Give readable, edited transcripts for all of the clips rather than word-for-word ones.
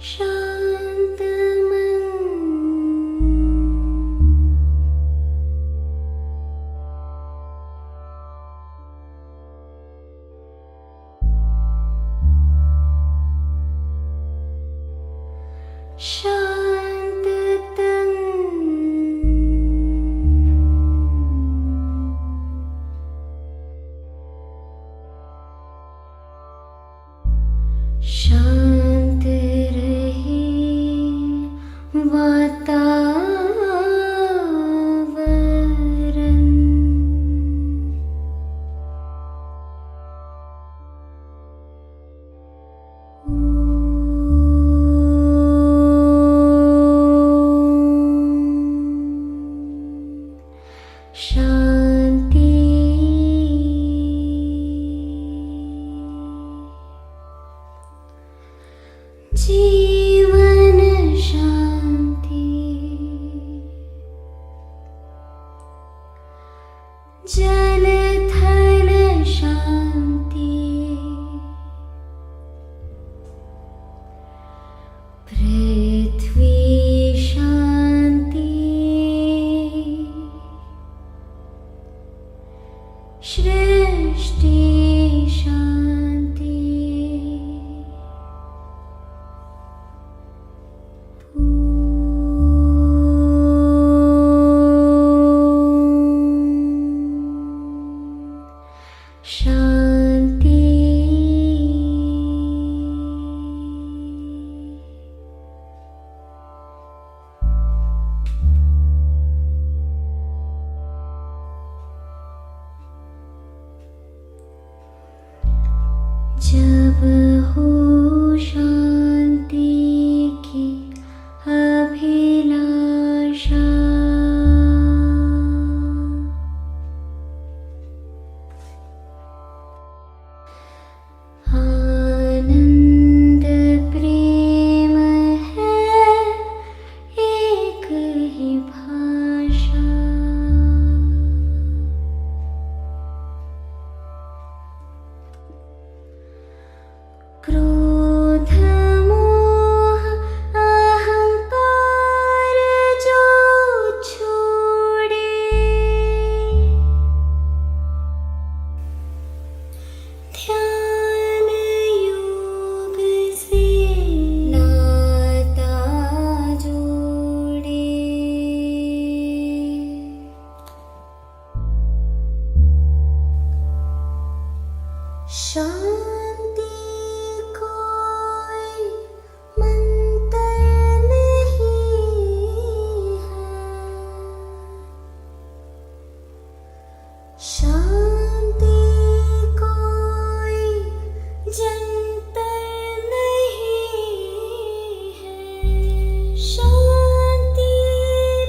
शांत मन, शांत तन, शांत रहे वातावरण। शांति। जीवन शांति, जल थल शांति, पृथ्वी शांति, सृष्टि शांति, शांति। जब हो शांति की अभिलाषा, आनंद प्रेम है एक ही भाषा। क्रोध मोह अहंकार जो छोड़े, ध्यान योग से नाता जोड़े। शांति कोई मंत्र नहीं है, शांति कोई जंतर नहीं है। शांति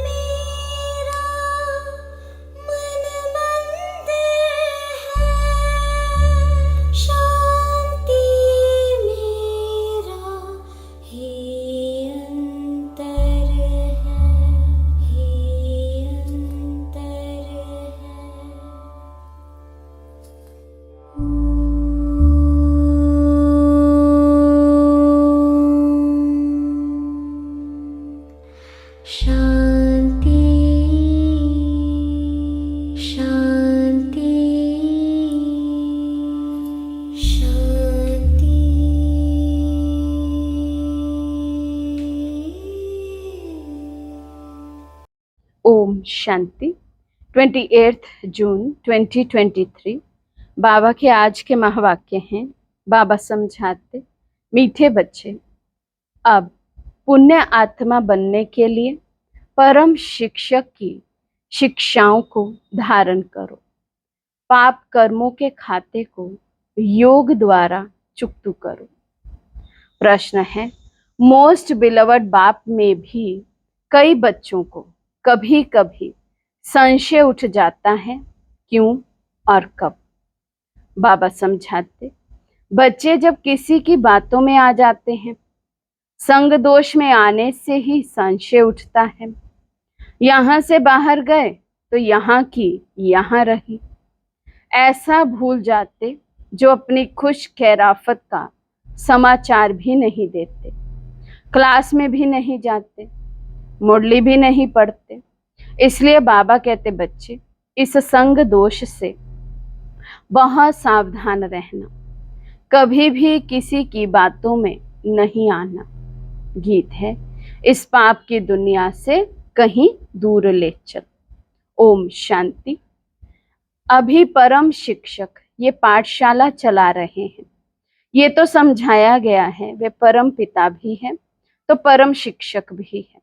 मेरा मन मंदिर है, शांति मेरा ही अंतर है, ही अंतर है। शांति। शांति। शांति। ओम शांति। 28 जून 2023 बाबा के आज के महावाक्य हैं। बाबा समझाते, मीठे बच्चे, अब पुण्य आत्मा बनने के लिए परम शिक्षक की शिक्षाओं को धारण करो। पाप कर्मों के खाते को योग द्वारा चुकता करो। प्रश्न है, मोस्ट बिलवड बाप में भी कई बच्चों को कभी कभी संशय उठ जाता है, क्यों और कब? बाबा समझाते, बच्चे जब किसी की बातों में आ जाते हैं, संग दोष में आने से ही संशय उठता है। यहाँ से बाहर गए तो यहाँ की यहाँ रही, ऐसा भूल जाते जो अपनी खुश खैराफत का समाचार भी नहीं देते। क्लास में भी नहीं जाते, मुरली भी नहीं पढ़ते। इसलिए बाबा कहते बच्चे इस संग दोष से बहुत सावधान रहना, कभी भी किसी की बातों में नहीं आना। गीत है इस पाप की दुनिया से कहीं दूर ले चल। ओम शांति। अभी परम शिक्षक ये पाठशाला चला रहे हैं। ये तो समझाया गया है वे परम पिता भी हैं तो परम शिक्षक भी हैं।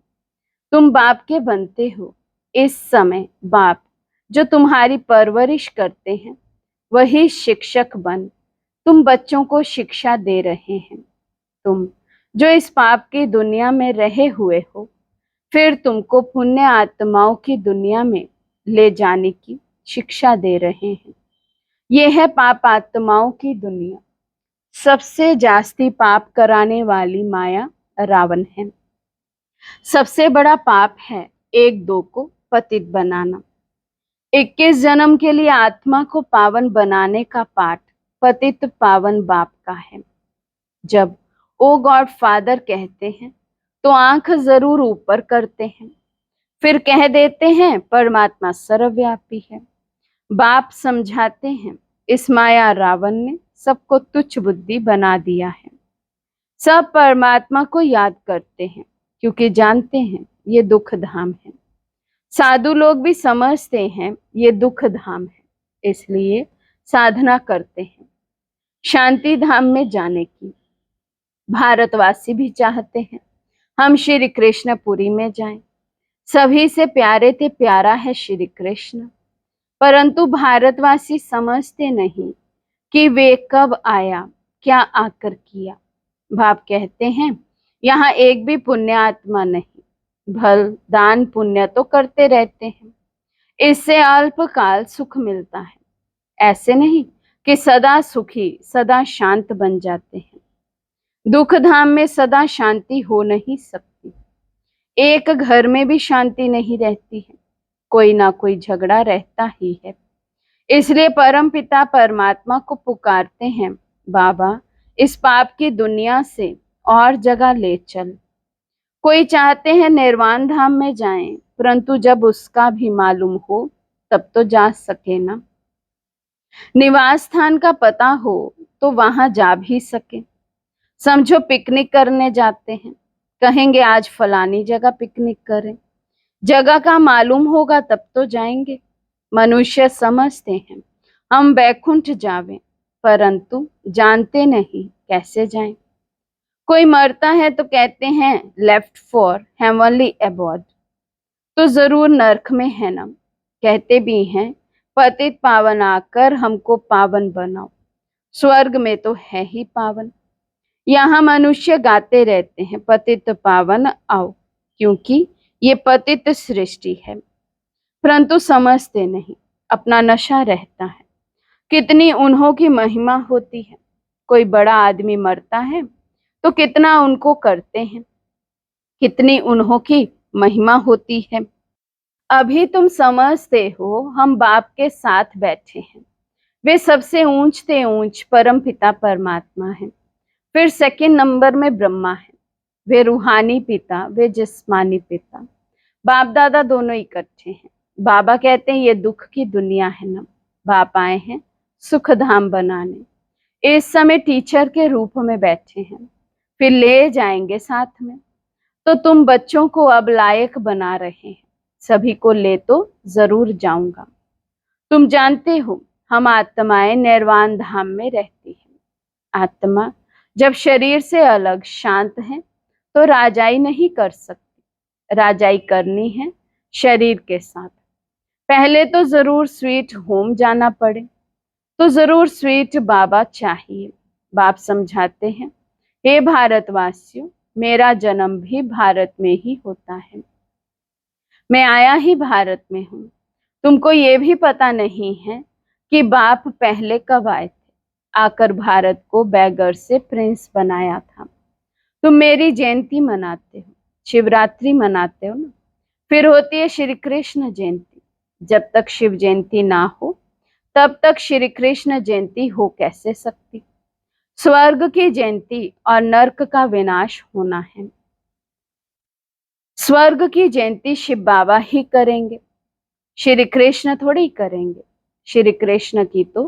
तुम बाप के बनते हो। इस समय बाप जो तुम्हारी परवरिश करते हैं वही शिक्षक बन तुम बच्चों को शिक्षा दे रहे हैं। तुम जो इस पाप की दुनिया में रहे हुए हो, फिर तुमको पुण्य आत्माओं की दुनिया में ले जाने की शिक्षा दे रहे हैं। ये है पाप आत्माओं की दुनिया। सबसे जास्ती पाप कराने वाली माया रावण है। सबसे बड़ा पाप है एक दो को पतित बनाना। 21 जन्म के लिए आत्मा को पावन बनाने का पाठ पतित पावन बाप का है। जब ओ गॉड फादर कहते हैं तो आंख जरूर ऊपर करते हैं, फिर कह देते हैं परमात्मा सर्वव्यापी है। बाप समझाते हैं इस माया रावण ने सबको तुच्छ बुद्धि बना दिया है। सब परमात्मा को याद करते हैं क्योंकि जानते हैं ये दुख धाम है। साधु लोग भी समझते हैं ये दुख धाम है, इसलिए साधना करते हैं शांति धाम में जाने की। भारतवासी भी चाहते हैं हम श्री कृष्णपुरी में जाएं। सभी से प्यारे थे प्यारा है श्री कृष्ण, परंतु भारतवासी समझते नहीं कि वे कब आया क्या आकर किया। बाप कहते हैं यहाँ एक भी पुण्य आत्मा नहीं, भल दान पुण्य तो करते रहते हैं, इससे अल्पकाल सुख मिलता है। ऐसे नहीं कि सदा सुखी सदा शांत बन जाते हैं। दुख धाम में सदा शांति हो नहीं सकती। एक घर में भी शांति नहीं रहती है, कोई ना कोई झगड़ा रहता ही है। इसलिए परम पिता परमात्मा को पुकारते हैं बाबा इस पाप की दुनिया से और जगह ले चल। कोई चाहते हैं निर्वाण धाम में जाएं, परंतु जब उसका भी मालूम हो तब तो जा सके ना। निवास स्थान का पता हो तो वहां जा भी सके। समझो पिकनिक करने जाते हैं, कहेंगे आज फलानी जगह पिकनिक करें, जगह का मालूम होगा तब तो जाएंगे। मनुष्य समझते हैं हम बैकुंठ जावें, परंतु जानते नहीं कैसे जाएं। कोई मरता है तो कहते हैं लेफ्ट फॉर हेवनली अबॉर्ड, तो जरूर नरक में है ना। कहते भी हैं पतित पावन आकर हमको पावन बनाओ, स्वर्ग में तो है ही पावन। यहाँ मनुष्य गाते रहते हैं पतित पावन आओ, क्योंकि ये पतित सृष्टि है, परंतु समझते नहीं अपना नशा रहता है। कितनी उन्हों की महिमा होती है। कोई बड़ा आदमी मरता है तो कितना उनको करते हैं, कितनी उन्हों की महिमा होती है। अभी तुम समझते हो हम बाप के साथ बैठे हैं। वे सबसे ऊंच से ऊंच परम पिता परमात्मा है। फिर सेकंड नंबर में ब्रह्मा है। वे रूहानी पिता, वे जिस्मानी पिता। बाप दादा दोनों इकट्ठे हैं। बाबा कहते हैं ये दुख की दुनिया है ना, बाप आए हैं सुख धाम बनाने। इस समय टीचर के रूप में बैठे हैं, फिर ले जाएंगे साथ में। तो तुम बच्चों को अब लायक बना रहे हैं। सभी को ले तो जरूर जाऊंगा। तुम जानते हो हम आत्माएं निर्वाण धाम में रहती हैं। आत्मा जब शरीर से अलग शांत है तो राजाई नहीं कर सकती। राजाई करनी है शरीर के साथ। पहले तो जरूर स्वीट होम जाना पड़े, तो जरूर स्वीट बाबा चाहिए। बाप समझाते हैं हे भारतवासियों, मेरा जन्म भी भारत में ही होता है। मैं आया ही भारत में हूँ। तुमको ये भी पता नहीं है कि बाप पहले कब आए थे। आकर भारत को बैगर से प्रिंस बनाया था। तुम मेरी जयंती मनाते हो, शिवरात्रि मनाते हो ना, फिर होती है श्री कृष्ण जयंती। जब तक शिव जयंती ना हो तब तक श्री कृष्ण जयंती हो कैसे सकती। स्वर्ग की जयंती और नर्क का विनाश होना है। स्वर्ग की जयंती शिव बाबा ही करेंगे, श्री कृष्ण थोड़ी करेंगे। श्री कृष्ण की तो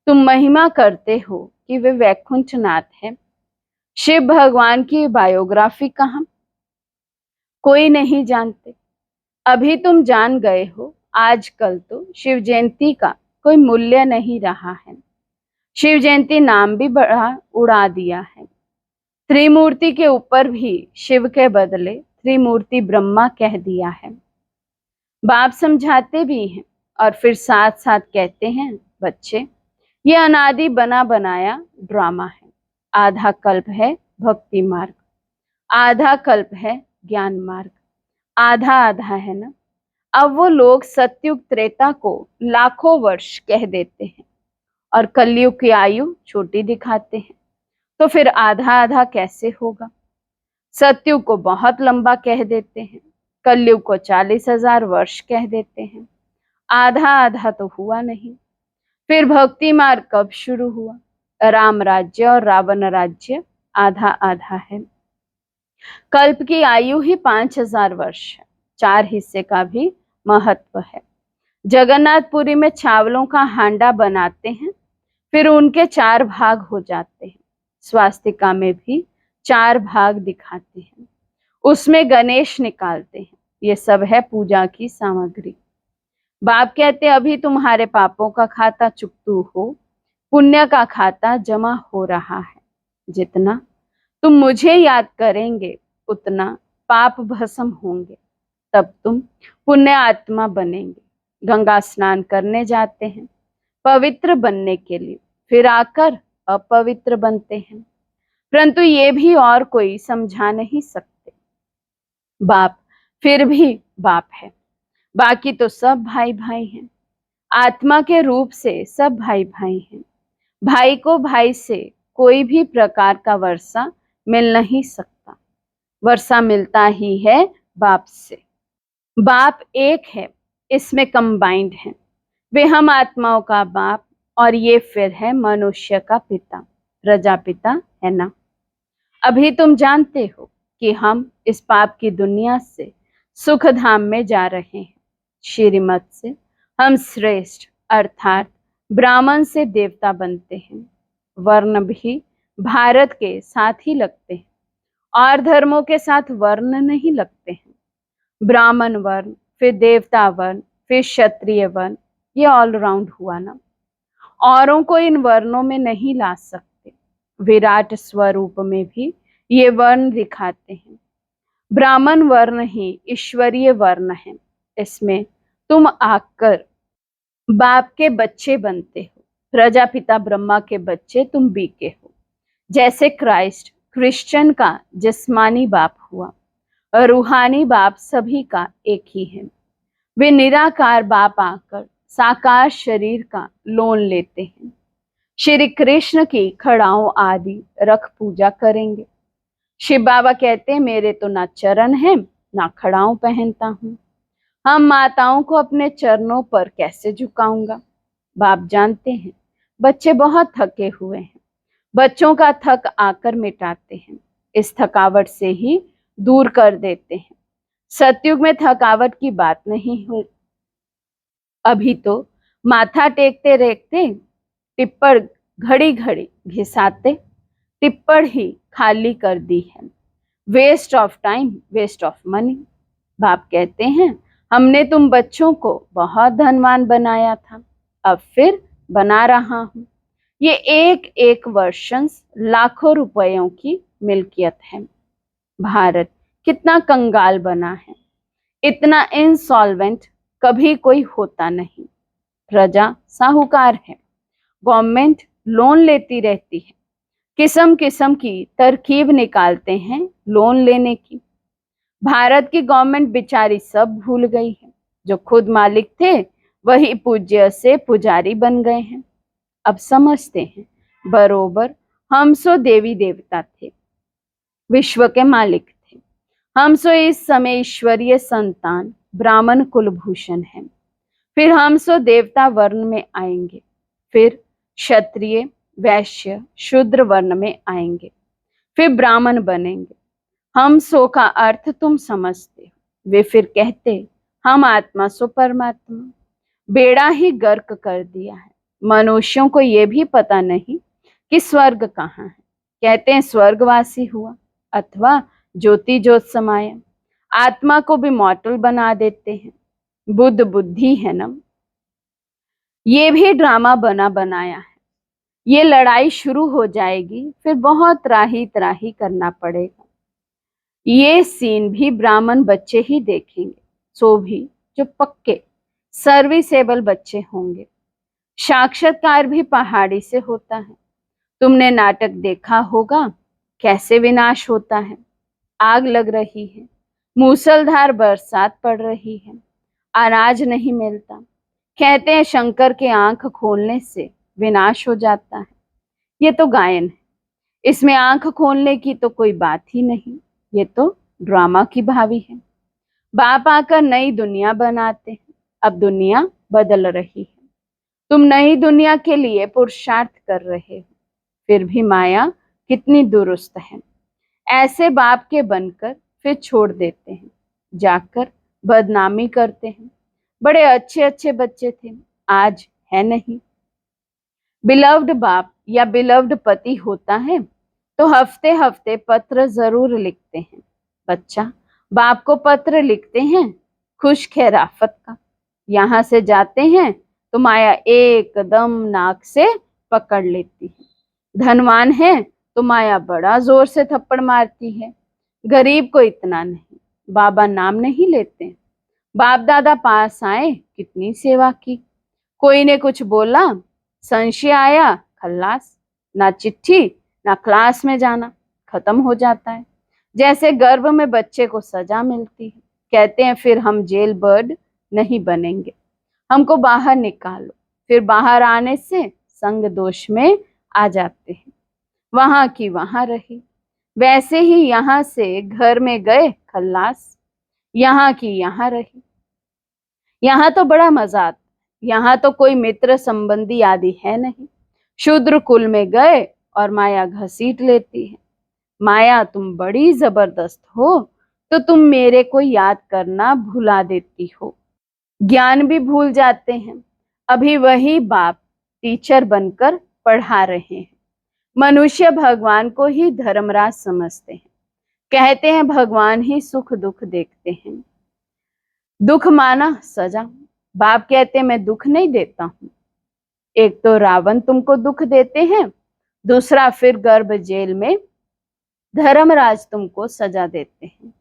तुम महिमा करते हो कि वे वैकुंठ नाथ है। शिव भगवान की बायोग्राफी कहाँ, कोई नहीं जानते। अभी तुम जान गए हो। आजकल तो शिव जयंती का कोई मूल्य नहीं रहा है। शिव जयंती नाम भी बड़ा उड़ा दिया है। त्रिमूर्ति के ऊपर भी शिव के बदले त्रिमूर्ति ब्रह्मा कह दिया है। बाप समझाते भी हैं और फिर साथ साथ कहते हैं, बच्चे ये अनादि बना बनाया ड्रामा है। आधा कल्प है भक्ति मार्ग, आधा कल्प है ज्ञान मार्ग, आधा आधा है ना। अब वो लोग सतयुग त्रेता को लाखों वर्ष कह देते हैं और कलयुग की आयु छोटी दिखाते हैं, तो फिर आधा आधा कैसे होगा। सतयुग को बहुत लंबा कह देते हैं, कलयुग को 40,000 वर्ष कह देते हैं। आधा आधा तो हुआ नहीं। फिर भक्ति मार्ग कब शुरू हुआ। राम राज्य और रावण राज्य आधा आधा है। कल्प की आयु ही 5,000 वर्ष है। 4 हिस्से का भी महत्व है। जगन्नाथपुरी में चावलों का हांडा बनाते हैं, फिर उनके 4 भाग हो जाते हैं। स्वास्तिका में भी 4 भाग दिखाते हैं, उसमें गणेश निकालते हैं। ये सब है पूजा की सामग्री। बाप कहते अभी तुम्हारे पापों का खाता चुकतू हो, पुण्य का खाता जमा हो रहा है। जितना तुम मुझे याद करेंगे उतना पाप भस्म होंगे, तब तुम पुण्य आत्मा बनेंगे। गंगा स्नान करने जाते हैं पवित्र बनने के लिए, फिर आकर अपवित्र बनते हैं, परंतु ये भी और कोई समझा नहीं सकते। बाप फिर भी बाप है, बाकी तो सब भाई भाई हैं। आत्मा के रूप से सब भाई भाई हैं। भाई को भाई से कोई भी प्रकार का वर्षा मिल नहीं सकता, वर्षा मिलता ही है बाप से। बाप एक है, इसमें कंबाइंड है। वे हम आत्माओं का बाप और ये फिर है मनुष्य का पिता, प्रजापिता है ना। अभी तुम जानते हो कि हम इस पाप की दुनिया से सुख धाम में जा रहे हैं। श्रीमत से हम श्रेष्ठ अर्थात ब्राह्मण से देवता बनते हैं। वर्ण भी भारत के साथ ही लगते हैं और धर्मों के साथ वर्ण नहीं लगते हैं। ब्राह्मण वर्ण, फिर देवता वर्ण, फिर क्षत्रिय वर्ण, ये ऑलराउंड हुआ ना। औरों को इन वर्णों में नहीं ला सकते। विराट स्वरूप में भी ये वर्ण दिखाते हैं। ब्राह्मण वर्ण ही ईश्वरीय वर्ण है। इसमें तुम आकर बाप के बच्चे बनते हो। प्रजापिता ब्रह्मा के बच्चे तुम बीके हो। जैसे क्राइस्ट क्रिश्चियन का जिस्मानी बाप हुआ, और रूहानी बाप सभी का एक ही है। वे निराकार बाप आकर साकार शरीर का लोन लेते हैं। श्री कृष्ण की खड़ाओं आदि रख पूजा करेंगे। शिव बाबा कहते हैं मेरे तो ना चरण है ना खड़ाओं पहनता हूं। हम माताओं को अपने चरणों पर कैसे झुकाऊंगा। बाप जानते हैं बच्चे बहुत थके हुए हैं। बच्चों का थक आकर मिटाते हैं, इस थकावट से ही दूर कर देते हैं। सतयुग में थकावट की बात नहीं हुई। अभी तो माथा टेकते रेखते टिप्पण घड़ी घड़ी घिसाते, टिप्पण ही खाली कर दी है। Waste of time, waste of money. बाप कहते हैं हमने तुम बच्चों को बहुत धनवान बनाया था, अब फिर बना रहा हूं। ये एक एक वर्षन लाखों रुपयों की मिल्कियत है। भारत कितना कंगाल बना है। इतना इंसॉल्वेंट कभी कोई होता नहीं। प्रजा साहूकार है। गवर्नमेंट लोन लेती रहती है। किस्म किस्म की तरकीब निकालते हैं लोन लेने की। भारत की गवर्नमेंट बेचारी सब भूल गई है। जो खुद मालिक थे वही पूज्य से पुजारी बन गए हैं। अब समझते हैं बरोबर हम सो देवी देवता थे, विश्व के मालिक थे। हम सो इस समय ईश्वरीय संतान ब्राह्मण कुलभूषण है। फिर हम सो देवता वर्ण में आएंगे, फिर क्षत्रिय वैश्य शूद्र वर्ण में आएंगे, फिर ब्राह्मण बनेंगे। हम सो का अर्थ तुम समझते हो। वे फिर कहते, हम आत्मा सो परमात्मा। बेड़ा ही गर्क कर दिया है। मनुष्यों को ये भी पता नहीं कि स्वर्ग कहाँ है। कहते हैं स्वर्गवासी हुआ अथवा ज्योति ज्योत समाया। आत्मा को भी मॉर्टल बना देते हैं। बुद्ध बुद्धि है ना, ये भी ड्रामा बना बनाया है। ये लड़ाई शुरू हो जाएगी, फिर बहुत त्राही त्राही करना पड़ेगा। ये सीन भी ब्राह्मण बच्चे ही देखेंगे, सो भी जो पक्के सर्विसेबल बच्चे होंगे। साक्षात्कार भी पहाड़ी से होता है। तुमने नाटक देखा होगा, कैसे विनाश होता है। आग लग रही है, मूसलधार बरसात पड़ रही है, अनाज नहीं मिलता। कहते हैं शंकर के आंख खोलने से विनाश हो जाता है। ये तो गायन है, इसमें आंख खोलने की तो कोई बात ही नहीं। ये तो ड्रामा की भावी है। बाप आकर नई दुनिया बनाते हैं। अब दुनिया बदल रही है। तुम नई दुनिया के लिए पुरुषार्थ कर रहे हो, फिर भी माया कितनी दुरुस्त है। ऐसे बाप के बनकर फिर छोड़ देते हैं, जाकर बदनामी करते हैं। बड़े अच्छे अच्छे बच्चे थे, आज है नहीं। बिलव्ड बाप या बिलव्ड पति होता है तो हफ्ते हफ्ते पत्र जरूर लिखते हैं। बच्चा बाप को पत्र लिखते हैं खुश खैराफत का। यहाँ से जाते हैं तो माया एकदम नाक से पकड़ लेती है। धनवान है तो माया बड़ा जोर से थप्पड़ मारती है। गरीब को इतना नहीं, बाबा नाम नहीं लेते। बाप दादा पास आए, कितनी सेवा की। कोई ने कुछ बोला, संशय आया, खल्लास। ना चिट्ठी ना क्लास में जाना, खत्म हो जाता है। जैसे गर्भ में बच्चे को सजा मिलती है। कहते हैं फिर हम जेल बर्ड नहीं बनेंगे, हमको बाहर निकालो। फिर बाहर आने से संग दोष में आ जाते हैं। वहां की वहां रही। वैसे ही यहाँ से घर में गए, खल्लास। यहाँ की यहाँ रही। यहाँ तो बड़ा मजा आता। यहाँ तो कोई मित्र संबंधी आदि है नहीं। शूद्र कुल में गए और माया घसीट लेती है। माया तुम बड़ी जबरदस्त हो, तो तुम मेरे को याद करना भुला देती हो। ज्ञान भी भूल जाते हैं। अभी वही बाप टीचर बनकर पढ़ा रहे हैं। मनुष्य भगवान को ही धर्मराज समझते हैं। कहते हैं भगवान ही सुख दुख देखते हैं। दुख माना सजा। बाप कहते हैं मैं दुख नहीं देता हूं। एक तो रावण तुमको दुख देते हैं, दूसरा फिर गर्भ जेल में धर्मराज तुमको सजा देते हैं।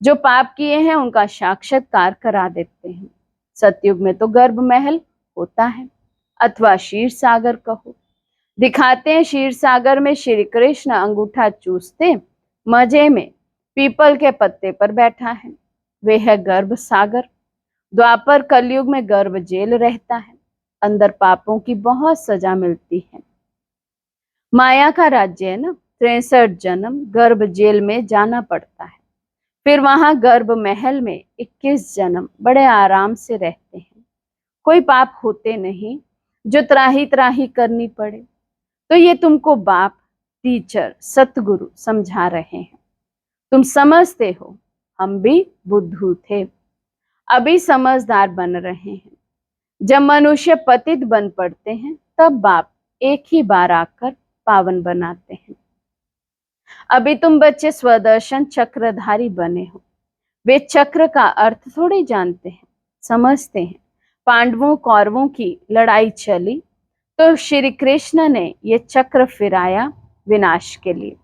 जो पाप किए हैं उनका साक्षात्कार करा देते हैं। सतयुग में तो गर्भ महल होता है, अथवा क्षीर सागर कहो। दिखाते हैं क्षीर सागर में श्री कृष्ण अंगूठा चूसते मजे में पीपल के पत्ते पर बैठा है। वे है गर्भ सागर। द्वापर कलयुग में गर्भ जेल रहता है। अंदर पापों की बहुत सजा मिलती है। माया का राज्य है ना, 63 जन्म गर्भ जेल में जाना पड़ता है। फिर वहां गर्भ महल में 21 जन्म बड़े आराम से रहते हैं। कोई पाप होते नहीं जो त्राही त्राही करनी पड़े। तो ये तुमको बाप टीचर सतगुरु समझा रहे हैं। तुम समझते हो, हम भी बुद्धू थे, अभी समझदार बन रहे हैं। जब मनुष्य पतित बन पड़ते हैं तब बाप एक ही बार आकर पावन बनाते हैं। अभी तुम बच्चे स्वदर्शन चक्रधारी बने हो। वे चक्र का अर्थ थोड़ी जानते हैं, समझते हैं। पांडवों कौरवों की लड़ाई चली तो श्री कृष्ण ने ये चक्र फिराया विनाश के लिए।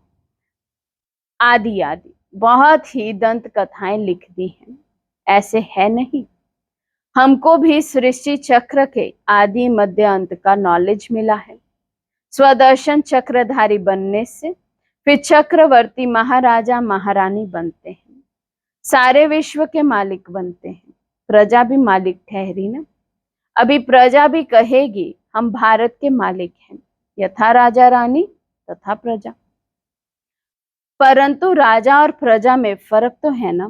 आदि आदि बहुत ही दंत कथाएं लिख दी हैं। ऐसे है नहीं। हमको भी सृष्टि चक्र के आदि मध्य अंत का नॉलेज मिला है। स्वदर्शन चक्रधारी बनने से फिर चक्रवर्ती महाराजा महारानी बनते हैं। सारे विश्व के मालिक बनते हैं। प्रजा भी मालिक ठहरी ना। अभी प्रजा भी कहेगी हम भारत के मालिक हैं। यथा राजा रानी तथा प्रजा। परंतु राजा और प्रजा में फर्क तो है ना।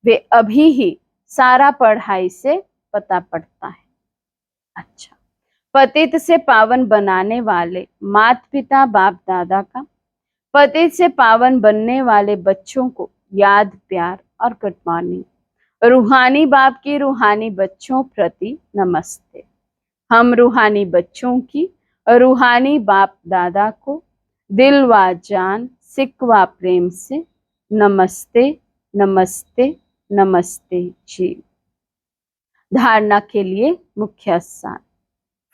वे अभी ही सारा पढ़ाई से पता पड़ता है। अच्छा, पतित से पावन बनाने वाले माता पिता बाप दादा का, पतित से पावन बनने वाले बच्चों को याद प्यार और गुड मॉर्निंग। रूहानी बाप की रूहानी बच्चों प्रति नमस्ते। हम रूहानी बच्चों की रूहानी बाप दादा को दिल व जान सिक व प्रेम से नमस्ते नमस्ते नमस्ते जी। धारणा के लिए मुख्य स्थान।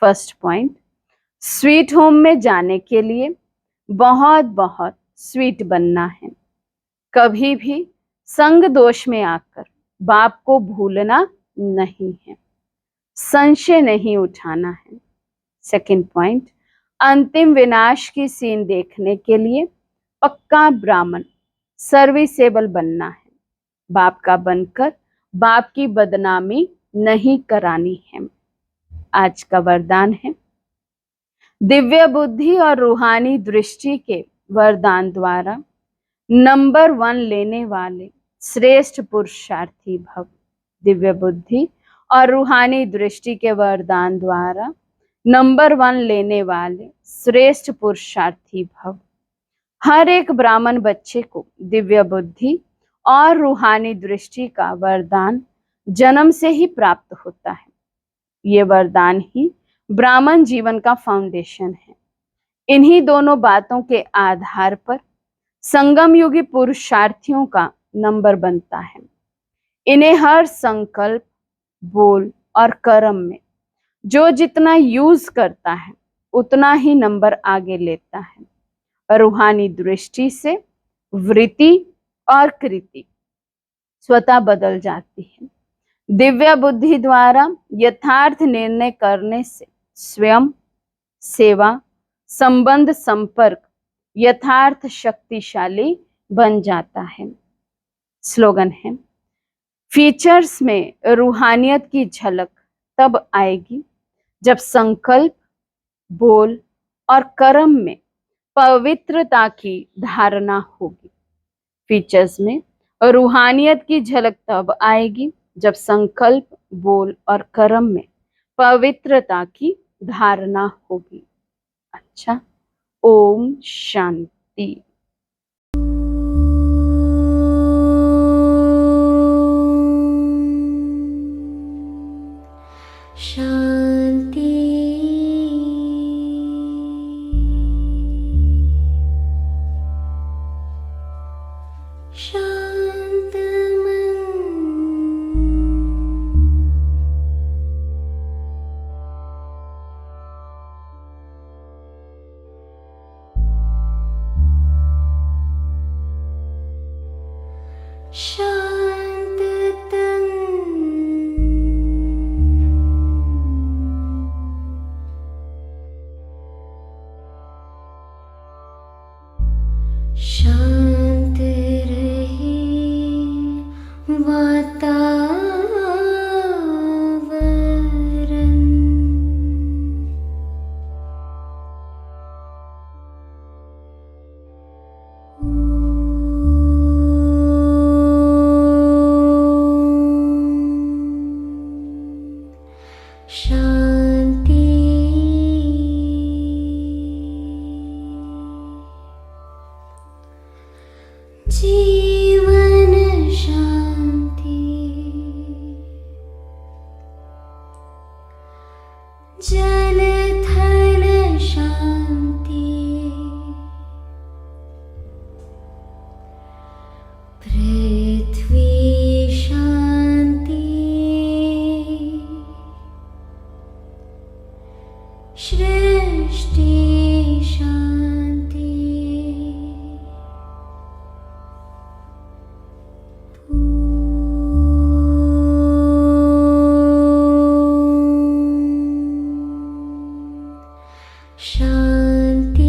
फर्स्ट पॉइंट, स्वीट होम में जाने के लिए बहुत बहुत स्वीट बनना है। कभी भी संग दोष में आकर बाप को भूलना नहीं है, संशय नहीं उठाना है। सेकंड पॉइंट, अंतिम विनाश की सीन देखने के लिए पक्का ब्राह्मण सर्विसेबल बनना है। बाप का बनकर बाप की बदनामी नहीं करानी है। आज का वरदान है, दिव्य बुद्धि और रूहानी दृष्टि के वरदान द्वारा नंबर 1 लेने वाले श्रेष्ठ पुरुषार्थी भव। दिव्य बुद्धि और रूहानी दृष्टि के वरदान द्वारा नंबर 1 लेने वाले श्रेष्ठ पुरुषार्थी भव। हर एक ब्राह्मण बच्चे को दिव्य बुद्धि और रूहानी दृष्टि का वरदान जन्म से ही प्राप्त होता है। ये वरदान ही ब्राह्मण जीवन का फाउंडेशन है। इन्हीं दोनों बातों के आधार पर संगम युगी पुरुषार्थियों का नंबर बनता है। इन्हें हर संकल्प, बोल और कर्म में जो जितना यूज करता है उतना ही नंबर आगे लेता है। रूहानी दृष्टि से वृत्ति और कृति स्वतः बदल जाती है। दिव्य बुद्धि द्वारा यथार्थ निर्णय करने से स्वयं, सेवा, संबंध, संपर्क यथार्थ शक्तिशाली बन जाता है। स्लोगन है, फीचर्स में रूहानियत की झलक तब आएगी जब संकल्प, बोल और कर्म में पवित्रता की धारणा होगी। फीचर्स में रूहानियत की झलक तब आएगी जब संकल्प, बोल और कर्म में पवित्रता की धारणा होगी। अच्छा, ओम शांति। शांति। शांत मन। शांत तन। शांत रहे वातावरण। शांति। जीवन शांति। जल थल शांति। पृथ्वी शांति। सृष्टि शांति। शांति।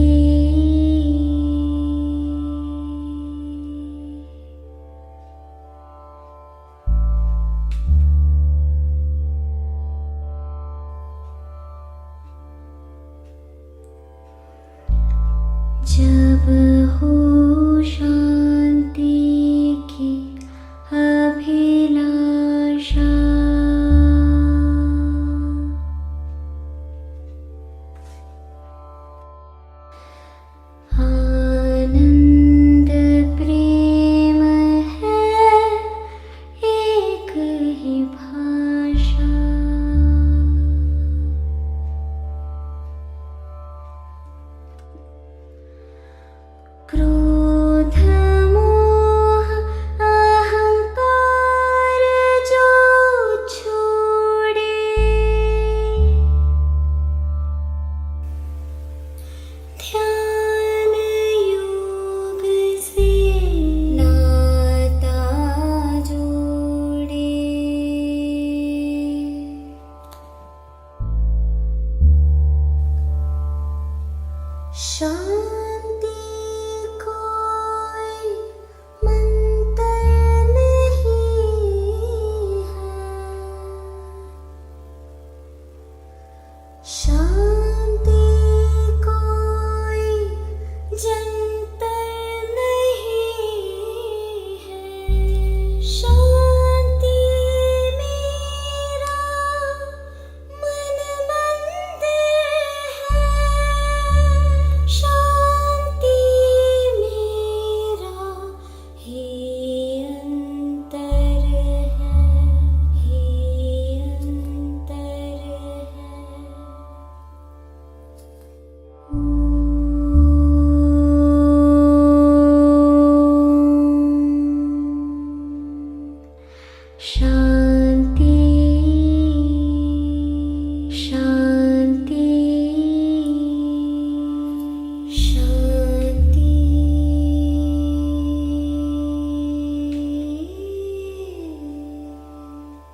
शांति